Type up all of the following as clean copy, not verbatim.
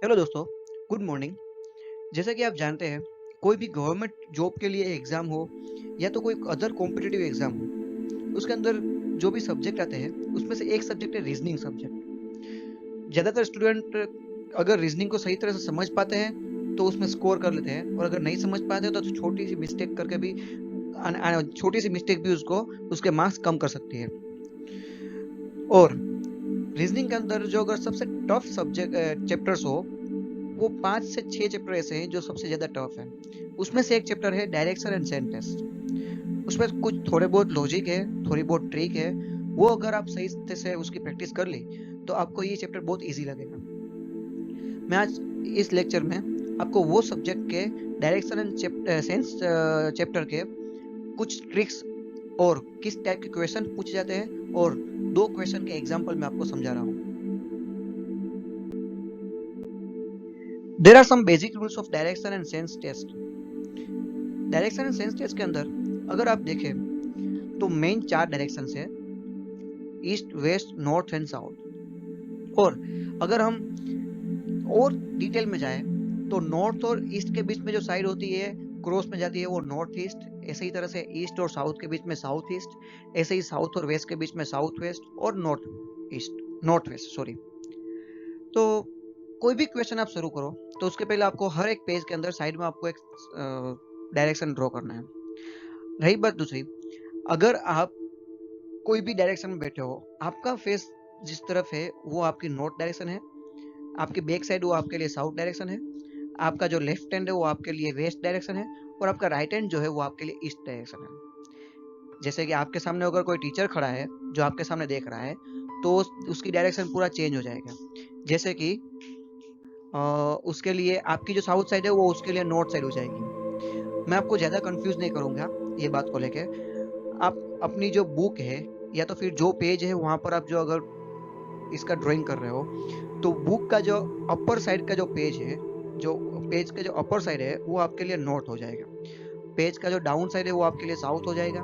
Hello दोस्तों, good morning. जैसा कि आप जानते हैं, कोई भी गवर्नमेंट जॉब के लिए एग्ज़ाम हो या तो कोई अदर कॉम्पिटिटिव एग्ज़ाम हो, उसके अंदर जो भी सब्जेक्ट आते हैं, उसमें से एक सब्जेक्ट है रीजनिंग सब्जेक्ट। ज़्यादातर स्टूडेंट अगर रीजनिंग को सही तरह से समझ पाते हैं, तो उसमें स्कोर कर लेते हैं और अगर नहीं समझ पाते हैं, तो छोटी-सी मिस्टेक करके भी छोटी-सी मिस्टेक भी उसको उसके मार्क्स कम कर सकती है। और रीजनिंग के अंदर जो अगर सबसे टफ सब्जेक्ट चैप्टर्स हो, वो 5 से 6 चैप्टर ऐसे हैं जो सबसे ज़्यादा टफ हैं। उसमें से एक चैप्टर है डायरेक्शन एंड सेंटेंस। उसमें कुछ थोड़े बहुत लॉजिक है, थोड़ी बहुत ट्रिक है। वो अगर आप सही से उसकी प्रैक्टिस कर ली, तो आपको ये चैप्टर बहुत ईज़ी लगेगा। मैं आज इस लेक्चर में आपको वो सब्जेक्ट के डायरेक्शन एंड सेंस चैप्टर के कुछ ट्रिक्स और किस टाइप के क्वेश्चन पूछे जाते हैं और 2 क्वेश्चन के एग्जाम्पल मैं आपको समझा रहा हूँ। There are some basic rules of direction and sense test. Direction and sense test के अंदर अगर आप देखें तो मेन 4 डायरेक्शंस है, east, west, north and south. और अगर हम और डिटेल में जाएं तो नॉर्थ और ईस्ट के बीच में जो साइड होती है क्रॉस में जाती है वो नॉर्थ ईस्ट, ऐसे ही तरह से ईस्ट और साउथ के बीच में साउथ ईस्ट, ऐसे ही साउथ और वेस्ट के बीच में साउथ वेस्ट और नॉर्थ वेस्ट सॉरी। तो कोई भी क्वेश्चन आप शुरू करो तो उसके पहले आपको हर एक पेज के अंदर साइड में आपको एक डायरेक्शन ड्रॉ करना है। रही बात दूसरी, अगर आप कोई भी डायरेक्शन में बैठे हो, आपका फेस जिस तरफ है वो आपकी नॉर्थ डायरेक्शन है, आपकी बैक साइड वो आपके लिए साउथ डायरेक्शन है, आपका जो लेफ्ट हैंड है वो आपके लिए वेस्ट डायरेक्शन है और आपका राइट हैंड जो है वो आपके लिए ईस्ट डायरेक्शन है। जैसे कि आपके सामने अगर कोई टीचर खड़ा है जो आपके सामने देख रहा है, तो उसकी डायरेक्शन पूरा चेंज हो जाएगा। जैसे कि उसके लिए आपकी जो साउथ साइड है वो उसके लिए नॉर्थ साइड हो जाएगी। मैं आपको ज़्यादा कंफ्यूज नहीं करूँगा ये बात को लेके। आप अपनी जो बुक है या तो फिर जो पेज है वहाँ पर आप जो अगर इसका ड्राइंग कर रहे हो, तो बुक का जो अपर साइड का जो पेज है, जो पेज का जो अपर साइड है वो आपके लिए नॉर्थ हो जाएगा, पेज का जो डाउन साइड है वो आपके लिए साउथ हो जाएगा,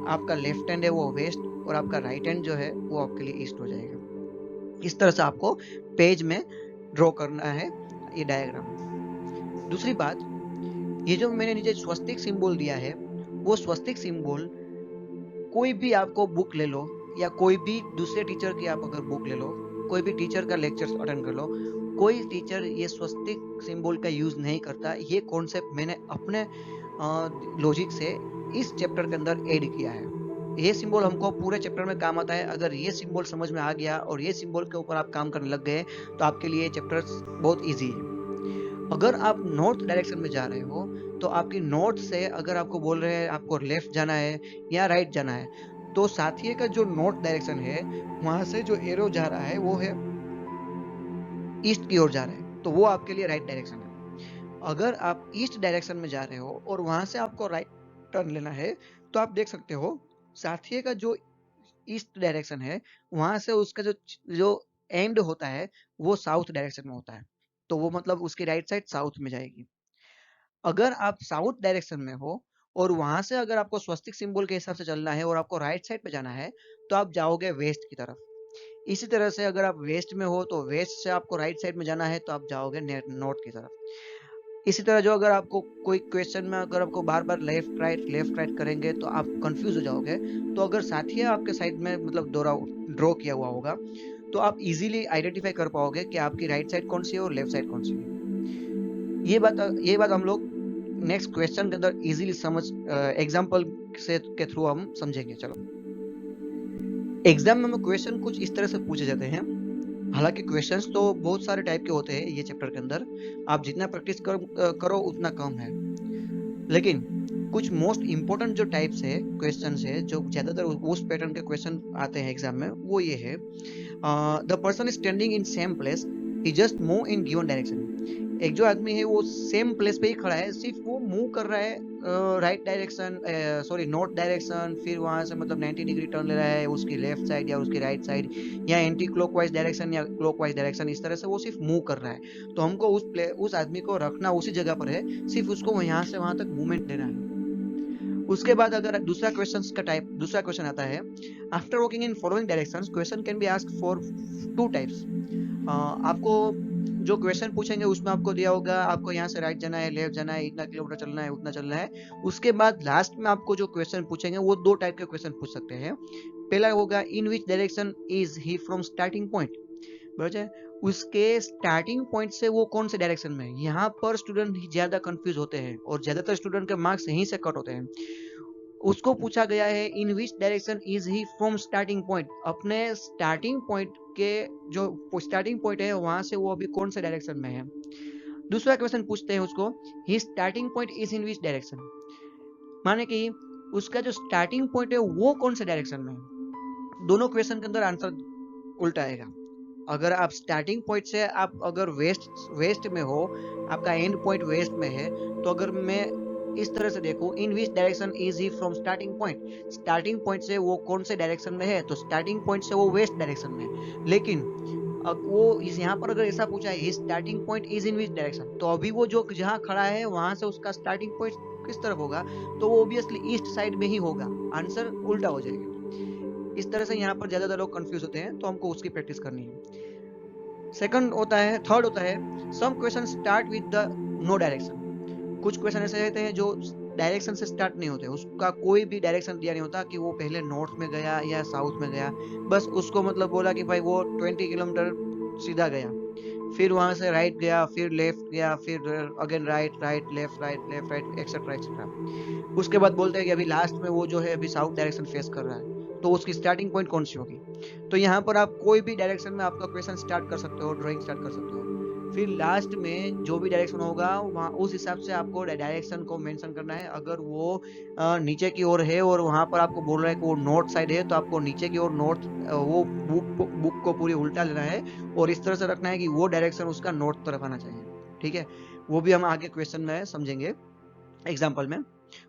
आपका लेफ्ट हैंड है वो वेस्ट और आपका राइट हैंड जो है वो आपके लिए ईस्ट हो जाएगा। इस तरह से आपको पेज में ड्रॉ करना है ये डायग्राम। दूसरी बात, ये जो मैंने नीचे स्वस्तिक सिंबल दिया है, वो स्वस्तिक सिंबल कोई भी आपको बुक ले लो या कोई भी दूसरे टीचर की आप अगर बुक ले लो, कोई भी टीचर का लेक्चर अटेंड कर लो, कोई टीचर ये स्वस्तिक सिंबल का यूज नहीं करता। ये कॉन्सेप्ट मैंने अपने लॉजिक से इस चैप्टर के अंदर ऐड किया है। ये सिंबल हमको पूरे चैप्टर में काम आता है। अगर ये सिंबल समझ में आ गया और ये सिंबल के ऊपर आप काम करने लग गए, तो आपके लिए चैप्टर बहुत ईजी है। अगर आप नॉर्थ डायरेक्शन में जा रहे हो, तो आपकी नॉर्थ से अगर आपको बोल रहे हैं आपको लेफ्ट जाना है या राइट जाना है, तो साथिये का जो नॉर्थ डायरेक्शन है, वहां से जो एरो जा रहा है वो है ईस्ट की ओर जा रहा है, तो वो आपके लिए राइट डायरेक्शन है। अगर आप ईस्ट डायरेक्शन में जा रहे हो और वहां से आपको राइट टर्न लेना है, तो आप देख सकते हो साथिये का जो ईस्ट डायरेक्शन है, वहां से उसका जो जो एंड होता है वो साउथ डायरेक्शन में होता है, तो वो मतलब उसकी राइट साइड साउथ में जाएगी। अगर आप साउथ डायरेक्शन में हो और वहां से अगर आपको स्वस्तिक सिंबल के हिसाब से चलना है और आपको राइट साइड पे जाना है, तो आप जाओगे वेस्ट की तरफ। इसी तरह से अगर आप वेस्ट में हो तो वेस्ट से आपको राइट साइड में जाना है तो आप जाओगे नॉर्थ की तरफ। इसी तरह जो अगर आपको कोई क्वेश्चन में अगर आपको बार बार लेफ्ट राइट करेंगे तो आप कंफ्यूज हो जाओगे। तो अगर साथी आपके साइड में मतलब ड्रॉ किया हुआ होगा, तो आप इजीली आइडेंटिफाई कर पाओगे कि आपकी राइट साइड कौन सी है और लेफ्ट साइड कौन सी है। ये बात हम लोग नेक्स्ट क्वेश्चन के अंदर इजीली समझ एग्जांपल से के थ्रू हम समझेंगे। चलो, एग्जाम में क्वेश्चन कुछ इस तरह से पूछे जाते हैं। हालांकि क्वेश्चंस तो बहुत सारे टाइप के होते हैं ये चैप्टर के अंदर, आप जितना प्रैक्टिस करो उतना कम है। लेकिन कुछ मोस्ट इंपॉर्टेंट जो टाइप्स है क्वेश्चन है, जो ज्यादातर उस पैटर्न के क्वेश्चन आते हैं एग्जाम में, वो ये है, the person is standing in same place, he just move in given direction. एक जो आदमी है वो सेम प्लेस पे ही खड़ा है, सिर्फ वो मूव कर रहा है right direction, sorry north direction, फिर वहां से मतलब 90 डिग्री टर्न ले रहा है उसकी लेफ्ट साइड या उसकी राइट साइड, या एंटी क्लॉकवाइज डायरेक्शन या क्लॉकवाइज डायरेक्शन, इस तरह से वो सिर्फ मूव कर रहा है। तो हमको उस आदमी को रखना उसी जगह पर है, सिर्फ उसको यहाँ से वहां तक मूवमेंट देना है। उसके बाद अगर दूसरा क्वेश्चन आता है, after walking in following directions question can be asked for two types. आपको जो क्वेश्चन पूछेंगे उसमें आपको दिया होगा आपको यहाँ से राइट जाना है, लेफ्ट जाना है, इतना किलोमीटर चलना है, उतना चलना है। उसके बाद लास्ट में आपको जो क्वेश्चन पूछेंगे वो दो टाइप के क्वेश्चन पूछ सकते हैं। पहला होगा in which direction is he from starting point, बराबर है, उसके स्टार्टिंग पॉइंट से वो कौन से डायरेक्शन में है। यहाँ पर स्टूडेंट ज्यादा कंफ्यूज होते हैं और ज्यादातर स्टूडेंट के मार्क्स यहीं से कट होते हैं। उसको पूछा गया है in which direction is he from starting point, अपने स्टार्टिंग पॉइंट के जो स्टार्टिंग पॉइंट है वहां से वो अभी कौन से डायरेक्शन में है। दूसरा क्वेश्चन पूछते हैं उसको ही starting point is in which direction, माने कि उसका जो स्टार्टिंग पॉइंट है वो कौन से डायरेक्शन में है। दोनों क्वेश्चन के अंदर आंसर उल्टा आएगा। अगर आप स्टार्टिंग पॉइंट से आप अगर वेस्ट में हो, आपका एंड पॉइंट वेस्ट में है, तो अगर मैं इस तरह से देखूं in which direction is he from starting point, starting point से वो कौन से डायरेक्शन में है, तो स्टार्टिंग पॉइंट से वो वेस्ट डायरेक्शन में है। लेकिन अब वो इस यहाँ पर अगर ऐसा पूछा है starting point is in which direction, तो अभी वो जो जहाँ खड़ा है वहां से उसका स्टार्टिंग पॉइंट किस तरफ होगा, तो वो ऑब्वियसली ईस्ट साइड में ही होगा, आंसर उल्टा हो जाएगा। इस तरह से यहाँ पर ज्यादातर लोग कंफ्यूज होते हैं, तो हमको उसकी प्रैक्टिस करनी है। थर्ड होता है some question start with the no direction. कुछ क्वेश्चन ऐसे रहते हैं जो डायरेक्शन से स्टार्ट नहीं होते, उसका कोई भी डायरेक्शन दिया नहीं होता कि वो पहले नॉर्थ में गया या साउथ में गया, बस उसको मतलब बोला कि भाई वो 20 किलोमीटर सीधा गया, फिर वहां से राइट गया, फिर लेफ्ट गया, फिर again right right left right etcetera etcetera. उसके बाद बोलते हैं कि अभी लास्ट में वो जो है अभी साउथ डायरेक्शन फेस कर रहा है, तो उसकी स्टार्टिंग पॉइंट कौन सी होगी। तो यहाँ पर आप कोई भी डायरेक्शन में आपका क्वेश्चन स्टार्ट कर सकते हो, ड्राइंग स्टार्ट कर सकते हो, फिर लास्ट में जो भी डायरेक्शन होगा वहाँ उस हिसाब से आपको डायरेक्शन को मेंशन करना है। अगर वो नीचे की ओर है और वहां पर आपको बोल रहा है कि वो नॉर्थ साइड है, तो आपको नीचे की ओर नॉर्थ वो बुक को पूरी उल्टा लेना है और इस तरह से रखना है कि वो डायरेक्शन उसका नॉर्थ तरफ आना चाहिए। ठीक है, वो भी हम आगे क्वेश्चन में समझेंगे एग्जाम्पल में।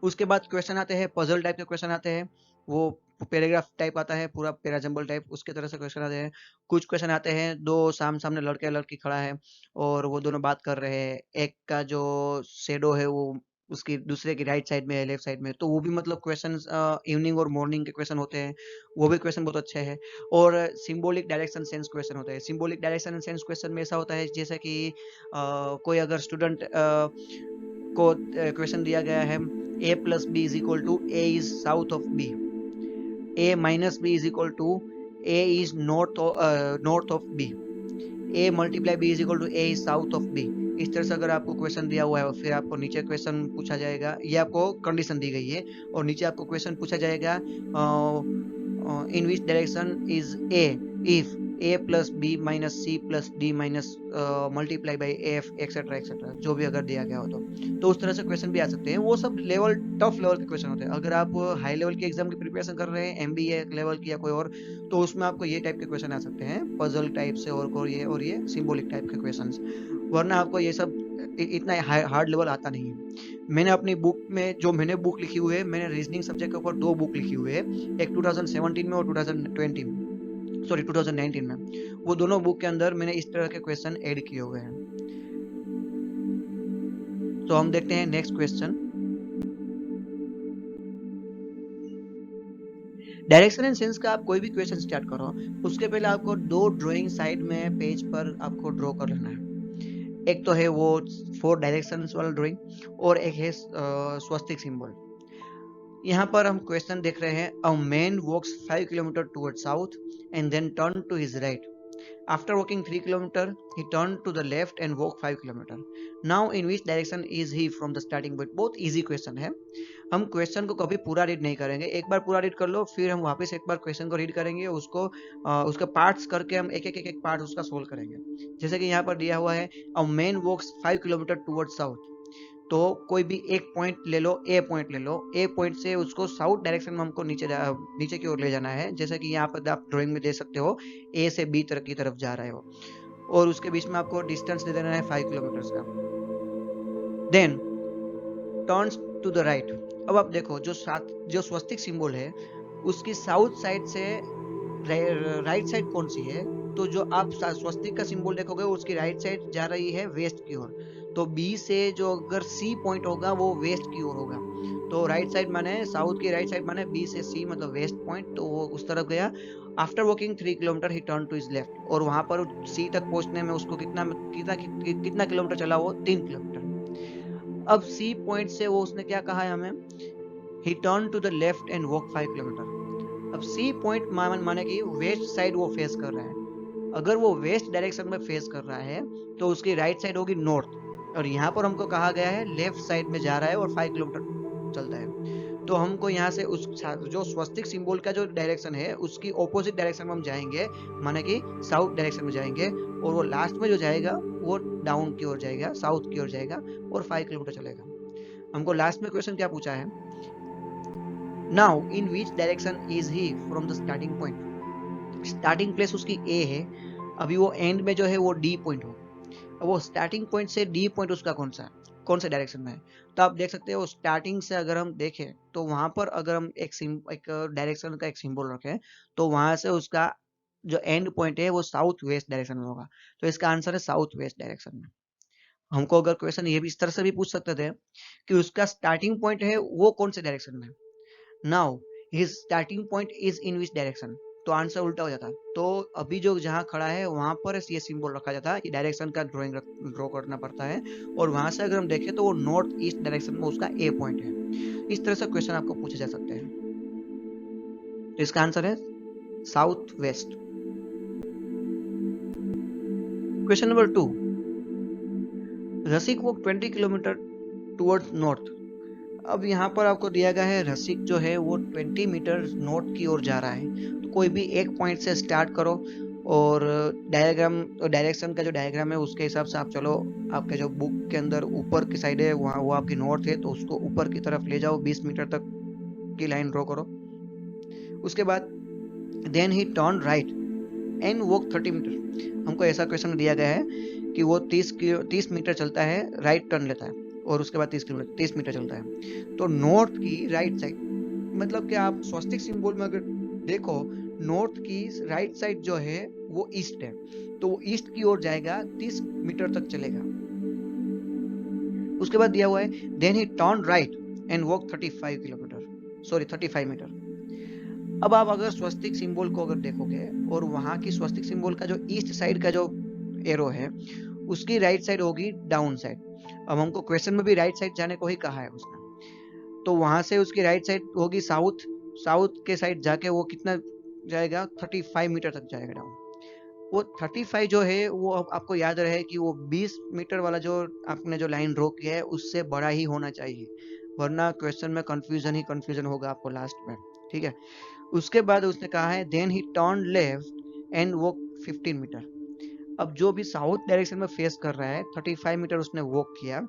उसके बाद क्वेश्चन आते हैं पजल टाइप के क्वेश्चन आते हैं, वो पैराग्राफ टाइप आता है, पूरा पैराजम्बल टाइप उसके तरह से क्वेश्चन आते हैं। कुछ क्वेश्चन आते हैं दो सामने लड़के लड़की खड़ा है और वो दोनों बात कर रहे हैं, एक का जो शेडो है वो उसकी दूसरे की राइट साइड में है, लेफ्ट साइड में, तो वो भी मतलब क्वेश्चन इवनिंग और मॉर्निंग के क्वेश्चन होते हैं, वो भी क्वेश्चन बहुत अच्छे हैं। और सिंबॉलिक डायरेक्शन सेंस क्वेश्चन होते हैं। Symbolic direction and sense question में ऐसा होता है जैसे कि कोई अगर स्टूडेंट को क्वेश्चन दिया गया है a plus b is equal to a is south of b, a minus b is equal to a is north of b, a multiply b is equal to a is south of b। इस तरह से अगर आपको question दिया हुआ है, फिर आपको नीचे क्वेश्चन पूछा जाएगा, ये आपको कंडीशन दी गई है, और नीचे आपको क्वेश्चन पूछा जाएगा in which direction is a if a plus b minus c plus d minus multiply by f etcetera etcetera, जो भी अगर दिया गया हो तो उस तरह से क्वेश्चन भी आ सकते हैं। वो सब लेवल टफ लेवल के क्वेश्चन होते हैं। अगर आप हाई लेवल के एग्जाम की प्रिपरेशन कर रहे हैं, MBA लेवल की या कोई और, तो उसमें आपको ये टाइप के क्वेश्चन आ सकते हैं, पजल टाइप से और ये सिंबॉलिक टाइप के क्वेश्चंस। वरना आपको ये सब इतना हार्ड लेवल आता नहीं है। मैंने अपनी बुक में जो मैंने बुक लिखी हुई है, मैंने रीजनिंग सब्जेक्ट के ऊपर 2 बुक लिखी हुई है, एक 2017 में और 2019 में। वो दोनों बुक के अंदर मैंने इस तरह के क्वेश्चन ऐड किए हुए हैं। तो हम देखते हैं next question. Direction and sense का आप कोई भी क्वेश्चन स्टार्ट करो, उसके पहले आपको 2 ड्राइंग साइड में पेज पर आपको ड्रॉ कर लेना है। एक तो है वो 4 डायरेक्शंस वाला ड्राइंग और एक है स्वस्तिक सिंबल। यहाँ पर हम क्वेश्चन देख रहे हैं a man walks 5 kilometre toward south and then turn to his right. After walking 3 km, he turned to the left and walked 5 km. Now, in which direction is he from the starting point? बहुत easy question है। हम question को कभी पूरा read नहीं करेंगे, एक बार पूरा रीड कर लो, फिर हम वापस एक बार क्वेश्चन को रीड करेंगे, उसको उसके पार्ट्स करके हम एक पार्ट उसका सोल्व करेंगे। जैसे कि यहाँ पर दिया हुआ है a man walks 5 kilometre toward south, तो कोई भी एक पॉइंट ले लो, ए पॉइंट ले लो, ए पॉइंट से उसको साउथ डायरेक्शन में हमको नीचे की ओर ले जाना है। जैसे कि यहाँ पर आप ड्राइंग में दे सकते हो ए से बी की तरफ जा रहे हो, और उसके बीच में आपको डिस्टेंस दे देना है 5 किलोमीटर का। Then turns to the right. अब आप देखो जो स्वस्तिक सिंबल है उसकी साउथ साइड से राइट साइड कौन सी है, तो जो आप स्वस्तिक का सिंबल देखोगे उसकी राइट साइड जा रही है वेस्ट की ओर, तो बी से जो अगर सी पॉइंट होगा वो वेस्ट की ओर होगा, तो राइट साइड माने साउथ की राइट साइड माने बी से सी मतलब वेस्ट पॉइंट, तो वो उस तरफ गया। After walking 3 kilometre he turn to his left, और वहां पर सी तक पहुंचने में उसको कितना कितना कितना किलोमीटर चला, वो 3 किलोमीटर। अब सी पॉइंट से वो उसने क्या कहा है हमें, he turn to the left and walk 5 kilometre. अब सी पॉइंट माने कि वेस्ट साइड वो फेस कर रहा है, अगर वो वेस्ट डायरेक्शन में फेस कर रहा है तो उसकी राइट साइड होगी नॉर्थ, और यहाँ पर हमको कहा गया है लेफ्ट साइड में जा रहा है और 5 किलोमीटर चलता है। तो हमको यहाँ से उस जो स्वस्तिक सिंबल का जो डायरेक्शन है उसकी ऑपोजिट डायरेक्शन में हम जाएंगे, माने कि साउथ डायरेक्शन में जाएंगे, और वो लास्ट में जो जाएगा वो डाउन की ओर जाएगा, साउथ की ओर जाएगा और 5 किलोमीटर चलेगा। हमको लास्ट में क्वेश्चन क्या पूछा है, now in which direction is he from the starting point. Starting place उसकी ए है, अभी वो एंड में जो है वो डी पॉइंट हो, अब वो स्टार्टिंग पॉइंट से डी पॉइंट उसका कौन सा है, कौन से डायरेक्शन में है। तो आप देख सकते हो स्टार्टिंग से अगर हम देखें तो वहां पर अगर हम एक डायरेक्शन का एक सिंबल रखें तो वहां से उसका जो एंड पॉइंट है वो साउथ वेस्ट डायरेक्शन में होगा, तो इसका आंसर है साउथ वेस्ट डायरेक्शन में। हमको अगर क्वेश्चन ये भी इस तरह से भी पूछ सकते थे कि उसका स्टार्टिंग पॉइंट है वो कौन से डायरेक्शन में, now his starting point is in which direction, तो आंसर उल्टा हो जाता। तो अभी जो जहां खड़ा है वहां पर ये सिंबल रखा जाता है, ये डायरेक्शन का ड्रॉ करना पड़ता है, और वहां से अगर हम देखें तो वो नॉर्थ ईस्ट डायरेक्शन में उसका ए पॉइंट है। इस तरह से क्वेश्चन आपको पूछे जा सकते हैं, तो इसका आंसर है साउथ वेस्ट। क्वेश्चन नंबर 2, रसिक वॉक 20 किलोमीटर टुवर्ड्स नॉर्थ। अब यहाँ पर आपको दिया गया है रसिक जो है वो 20 मीटर नॉर्थ की ओर जा रहा है, तो कोई भी एक पॉइंट से स्टार्ट करो और डायरेक्शन का जो डायग्राम है उसके हिसाब से आप चलो। आपके जो बुक के अंदर ऊपर की साइड है वहाँ वो आपकी नॉर्थ है, तो उसको ऊपर की तरफ ले जाओ, 20 मीटर तक की लाइन ड्रॉ करो। उसके बाद then he turn right and walk 30 metre. हमको ऐसा क्वेश्चन दिया गया है कि वो 30 मीटर चलता है, राइट टर्न लेता है, और उसके बाद 30 मीटर चलता है। तो नॉर्थ की राइट साइड, मतलब कि आप स्वस्तिक सिंबल में अगर देखो नॉर्थ की राइट साइड जो है वो ईस्ट है, तो वो ईस्ट की ओर जाएगा, 30 मीटर तक चलेगा। उसके बाद दिया हुआ है then he turn right and walk 35 metre. अब आप अगर स्वस्तिक सिंबल को अगर देखोगे और वहां की स्वस्तिक सिंबल का जो ईस्ट साइड का जो एरो है उसकी राइट साइड होगी डाउन साइड। अब हमको क्वेश्चन में भी राइट साइड जाने को ही कहा है उसने, तो वहां से उसकी राइट साइड होगी साउथ, साउथ के साइड जाके वो कितना जाएगा, 35 मीटर तक जाएगा डाउन। वो 35 जो है वो आपको याद रहे कि वो 20 मीटर वाला जो आपने जो लाइन ड्रॉ किया है उससे बड़ा ही होना चाहिए, वरना क्वेश्चन में कंफ्यूजन ही कंफ्यूजन होगा आपको लास्ट में। ठीक है, उसके बाद उसने कहा है then he turn left and walk 15 metre. अब जो भी साउथ डायरेक्शन में फेस कर रहा है 35 मीटर उसने वॉक किया,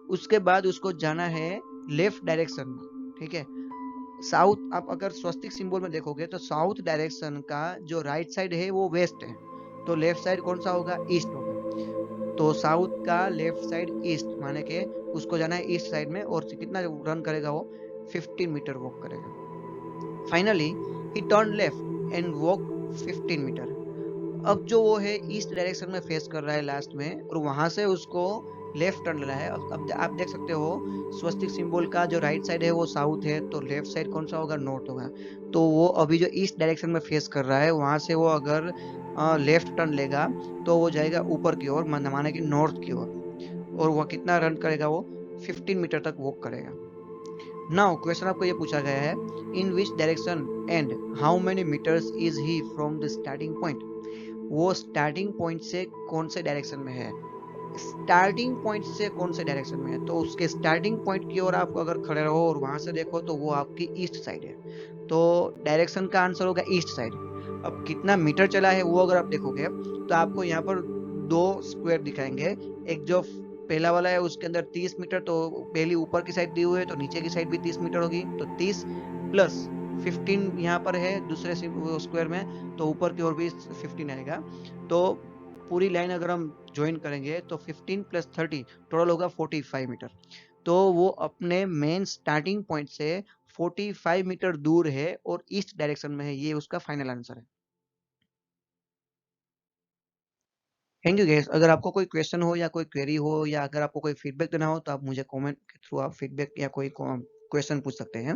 उसके बाद उसको जाना है लेफ्ट डायरेक्शन में। ठीक है, साउथ आप अगर स्वस्तिक सिंबल में देखोगे तो साउथ डायरेक्शन का जो राइट साइड है वो वेस्ट है, तो लेफ्ट साइड कौन सा होगा, ईस्ट होगा। तो साउथ का लेफ्ट साइड ईस्ट माने के उसको जाना है ईस्ट साइड में, और कितना रन करेगा वो 15 मीटर वॉक करेगा। Finally he turn left and walk 15 metre. अब जो वो है ईस्ट डायरेक्शन में फेस कर रहा है लास्ट में, और वहां से उसको लेफ्ट टर्न लेना है। अब आप देख सकते हो स्वस्तिक सिंबल का जो राइट साइड है वो साउथ है, तो लेफ्ट साइड कौन सा होगा, नॉर्थ होगा। तो वो अभी जो ईस्ट डायरेक्शन में फेस कर रहा है वहां से वो अगर लेफ्ट टर्न लेगा तो वो जाएगा ऊपर की ओर, माने कि नॉर्थ की ओर, और वो कितना रन करेगा, वो 15 मीटर तक वॉक करेगा। नाउ क्वेश्चन आपको ये पूछा गया है in which direction and how many metres is he from the starting point. वो स्टार्टिंग पॉइंट से कौन से डायरेक्शन में है, स्टार्टिंग पॉइंट से कौन से डायरेक्शन में है, तो उसके स्टार्टिंग पॉइंट की ओर आप अगर खड़े रहो और वहां से देखो तो वो आपकी ईस्ट साइड है, तो डायरेक्शन का आंसर होगा ईस्ट साइड। अब कितना मीटर चला है वो अगर आप देखोगे तो आपको यहाँ पर दो स्क्वायर दिखाएंगे, एक जो पहला वाला है उसके अंदर 30 मीटर, तो पहली ऊपर की साइड दी हुई है तो नीचे की साइड भी 30 मीटर होगी, तो 30 प्लस 15 यहाँ पर है दूसरे स्क्वायर में, तो ऊपर की ओर भी 15 आएगा। तो पूरी लाइन अगर हम ज्वाइन करेंगे तो 15 प्लस 30 टोटल होगा 45 मीटर। तो वो अपने मेन स्टार्टिंग पॉइंट से 45 मीटर दूर है और ईस्ट डायरेक्शन में है, ये उसका फाइनल आंसर है। Thank you gas. अगर आपको कोई क्वेश्चन हो या कोई क्वेरी हो या अगर आपको कोई फीडबैक देना हो तो आप मुझे कमेंट के थ्रू आप फीडबैक या कोई क्वेश्चन पूछ सकते हैं।